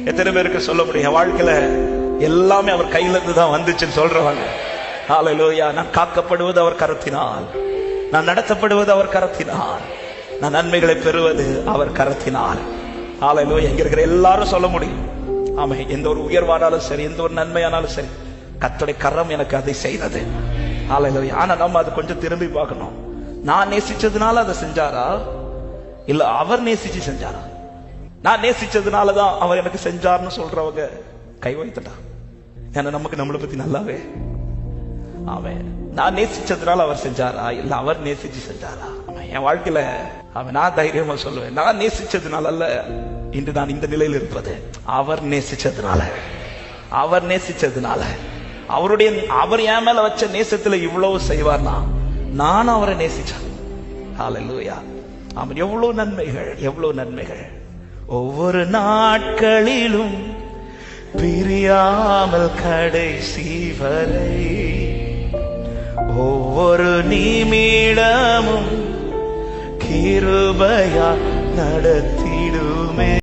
எத்தனை பேருக்கு சொல்ல முடியும் வாழ்க்கையில எல்லாமே அவர் கையில இருந்து தான் வந்துச்சுன்னு சொல்றவங்க? ஹல்லேலூயா. நான் காக்கப்படுவது அவர் கரத்தினால், நான் நடத்தப்படுவது அவர் கரத்தினால், நான் நன்மைகளை பெறுவது அவர் கரத்தினால். ஹல்லேலூயா. இங்க இருக்கிற எல்லாரும் சொல்ல முடியும். ஆமா, எந்த ஒரு உயர்வானாலும் சரி, எந்த ஒரு நன்மையானாலும் சரி, கர்த்தருடைய கரம் எனக்கு அதை செய்தது. ஹல்லேலூயா. ஆனா நம்ம அது கொஞ்சம் திரும்பி பார்க்கணும். நான் நேசிச்சதுனால அதை செஞ்சாரா, இல்ல அவர் நேசிச்சு செஞ்சாரா? நான் நேசிச்சதுனாலதான் அவர் எனக்கு செஞ்சார்னு சொல்றவங்க கை வைத்துட்டா. ஏன்னா நமக்கு நம்மளை பத்தி நல்லாவே அவன் நான் நேசிச்சதுனால அவர் செஞ்சாரா, இல்ல அவர் நேசிச்சு செஞ்சாரா? என் வாழ்க்கையில அவன் நான் தைரியமா சொல்லுவேன், நான் நேசிச்சதுனால அல்ல இன்று நான் இந்த நிலையில் இருப்பது, அவர் நேசிச்சதுனால. அவர் நேசிச்சதுனால, அவர் என் மேல வச்ச நேசத்துல இவ்வளவு செய்வார்னா நான் அவரை நேசிச்சேன். ஹல்லேலூயா. அவன் எவ்வளவு நன்மைகள், எவ்வளவு நன்மைகள். ஒவ்வொரு நாட்களிலும் பிரியாமல் கடைசி வரை, ஒவ்வொரு நிமிடமும் கிருபையா நடத்திடுமே.